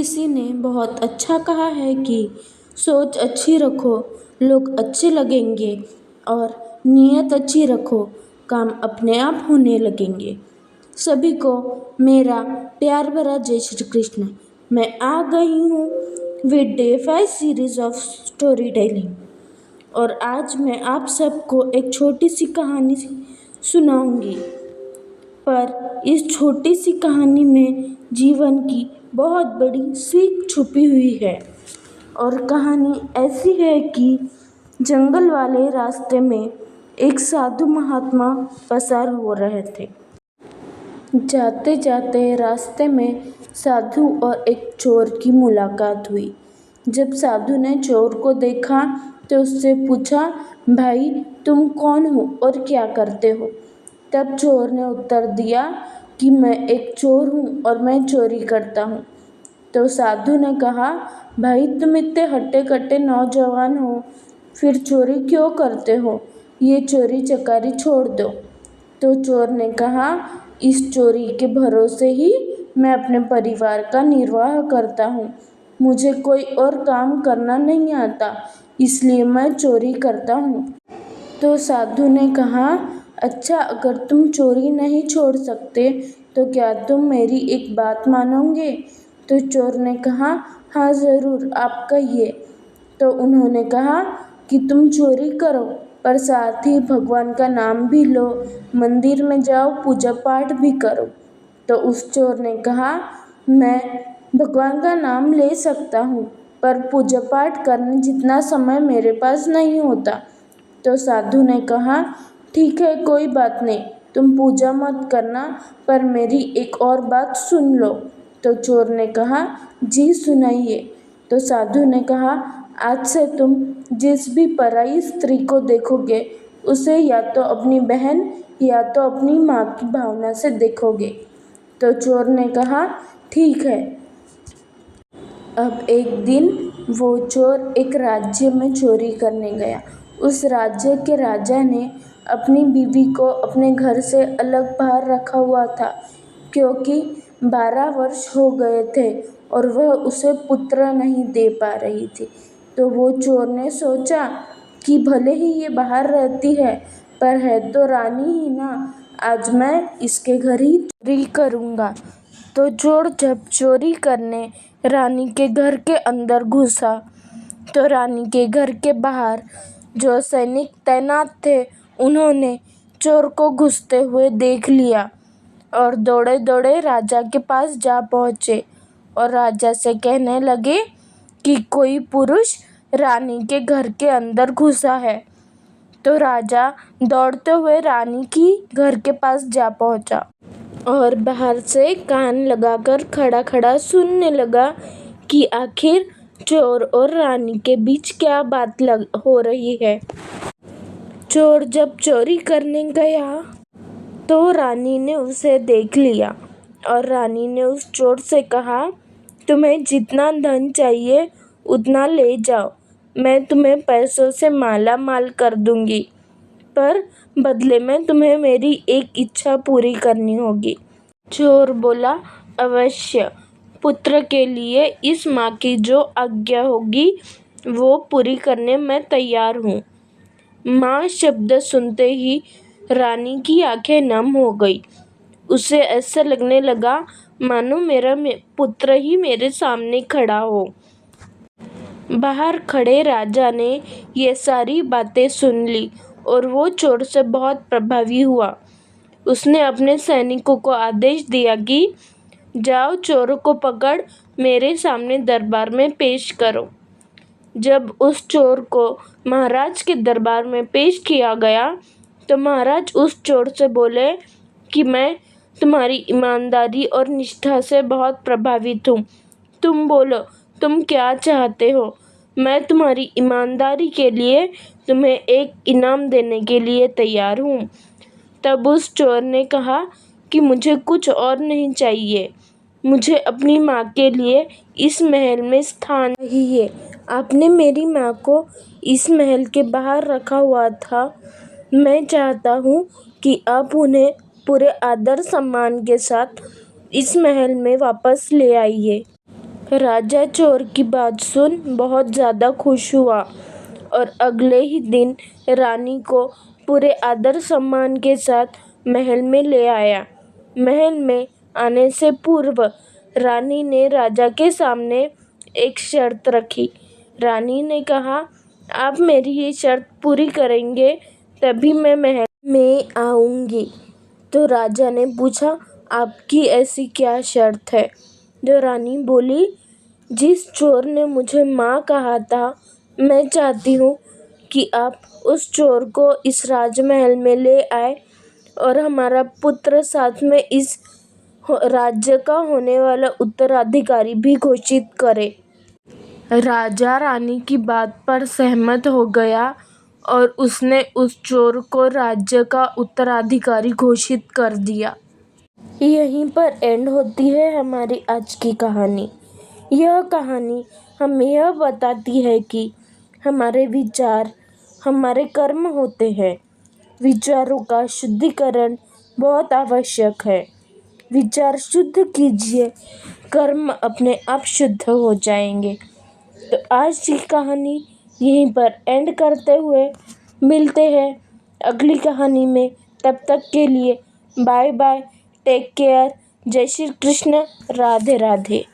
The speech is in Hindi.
किसी ने बहुत अच्छा कहा है कि सोच अच्छी रखो, लोग अच्छे लगेंगे और नीयत अच्छी रखो, काम अपने आप होने लगेंगे। सभी को मेरा प्यार भरा जय श्री कृष्ण। मैं आ गई हूँ with day 5 series of story telling और आज मैं आप सबको एक छोटी सी कहानी सुनाऊंगी। पर इस छोटी सी कहानी में जीवन की बहुत बड़ी सीख छुपी हुई है। और कहानी ऐसी है कि जंगल वाले रास्ते में एक साधु महात्मा पसार हो रहे थे। जाते जाते रास्ते में साधु और एक चोर की मुलाकात हुई। जब साधु ने चोर को देखा तो उससे पूछा, भाई तुम कौन हो और क्या करते हो? तब चोर ने उत्तर दिया कि मैं एक चोर हूँ और मैं चोरी करता हूँ। तो साधु ने कहा, भाई तुम इतने हट्टे कट्टे नौजवान हो, फिर चोरी क्यों करते हो? ये चोरी चकारी छोड़ दो। तो चोर ने कहा, इस चोरी के भरोसे ही मैं अपने परिवार का निर्वाह करता हूँ। मुझे कोई और काम करना नहीं आता, इसलिए मैं चोरी करता हूँ। तो साधु ने कहा, अच्छा अगर तुम चोरी नहीं छोड़ सकते तो क्या तुम मेरी एक बात मानोगे? तो चोर ने कहा, हाँ ज़रूर, आप कहिए। तो उन्होंने कहा कि तुम चोरी करो पर साथ ही भगवान का नाम भी लो, मंदिर में जाओ, पूजा पाठ भी करो। तो उस चोर ने कहा, मैं भगवान का नाम ले सकता हूँ पर पूजा पाठ करने जितना समय मेरे पास नहीं होता। तो साधु ने कहा, ठीक है कोई बात नहीं, तुम पूजा मत करना पर मेरी एक और बात सुन लो। तो चोर ने कहा, जी सुनाइए। तो साधु ने कहा, आज से तुम जिस भी पराई स्त्री को देखोगे उसे या तो अपनी बहन या तो अपनी माँ की भावना से देखोगे। तो चोर ने कहा, ठीक है। अब एक दिन वो चोर एक राज्य में चोरी करने गया। उस राज्य के राजा ने अपनी बीवी को अपने घर से अलग बाहर रखा हुआ था क्योंकि 12 वर्ष हो गए थे और वह उसे पुत्र नहीं दे पा रही थी। तो वो चोर ने सोचा कि भले ही ये बाहर रहती है पर है तो रानी ही ना, आज मैं इसके घर ही चोरी करूँगा। तो चोर जब चोरी करने रानी के घर के अंदर घुसा तो रानी के घर के बाहर जो सैनिक तैनात थे उन्होंने चोर को घुसते हुए देख लिया और दौड़े दौड़े राजा के पास जा पहुँचे और राजा से कहने लगे कि कोई पुरुष रानी के घर के अंदर घुसा है। तो राजा दौड़ते हुए रानी की घर के पास जा पहुँचा और बाहर से कान लगाकर खड़ा खड़ा सुनने लगा कि आखिर चोर और रानी के बीच क्या बात हो रही है। चोर जब चोरी करने गया तो रानी ने उसे देख लिया और रानी ने उस चोर से कहा, तुम्हें जितना धन चाहिए उतना ले जाओ, मैं तुम्हें पैसों से माला माल कर दूंगी, पर बदले में तुम्हें मेरी एक इच्छा पूरी करनी होगी। चोर बोला, अवश्य, पुत्र के लिए इस माँ की जो आज्ञा होगी वो पूरी करने मैं तैयार हूँ। माँ शब्द सुनते ही रानी की आंखें नम हो गई। उसे ऐसा लगने लगा मानो मेरा पुत्र ही मेरे सामने खड़ा हो। बाहर खड़े राजा ने ये सारी बातें सुन ली और वो चोर से बहुत प्रभावित हुआ। उसने अपने सैनिकों को आदेश दिया कि जाओ चोरों को पकड़ मेरे सामने दरबार में पेश करो। जब उस चोर को महाराज के दरबार में पेश किया गया तो महाराज उस चोर से बोले कि मैं तुम्हारी ईमानदारी और निष्ठा से बहुत प्रभावित हूँ। तुम बोलो, तुम क्या चाहते हो? मैं तुम्हारी ईमानदारी के लिए तुम्हें एक इनाम देने के लिए तैयार हूँ। तब उस चोर ने कहा कि मुझे कुछ और नहीं चाहिए, मुझे अपनी माँ के लिए इस महल में स्थान चाहिए। आपने मेरी माँ को इस महल के बाहर रखा हुआ था, मैं चाहता हूँ कि आप उन्हें पूरे आदर सम्मान के साथ इस महल में वापस ले आइए। राजा चोर की बात सुन बहुत ज़्यादा खुश हुआ और अगले ही दिन रानी को पूरे आदर सम्मान के साथ महल में ले आया। महल में आने से पूर्व रानी ने राजा के सामने एक शर्त रखी। रानी ने कहा, आप मेरी ये शर्त पूरी करेंगे तभी मैं महल में आऊंगी। तो राजा ने पूछा, आपकी ऐसी क्या शर्त है? जो रानी बोली, जिस चोर ने मुझे माँ कहा था, मैं चाहती हूँ कि आप उस चोर को इस राजमहल में ले आए और हमारा पुत्र साथ में इस राज्य का होने वाला उत्तराधिकारी भी घोषित करे। राजा रानी की बात पर सहमत हो गया और उसने उस चोर को राज्य का उत्तराधिकारी घोषित कर दिया। यहीं पर एंड होती है हमारी आज की कहानी। यह कहानी हमें यह बताती है कि हमारे विचार हमारे कर्म होते हैं। विचारों का शुद्धिकरण बहुत आवश्यक है। विचार शुद्ध कीजिए, कर्म अपने आप शुद्ध हो जाएंगे। तो आज की कहानी यहीं पर एंड करते हुए मिलते हैं अगली कहानी में। तब तक के लिए बाय बाय, टेक केयर, जय श्री कृष्ण, राधे राधे।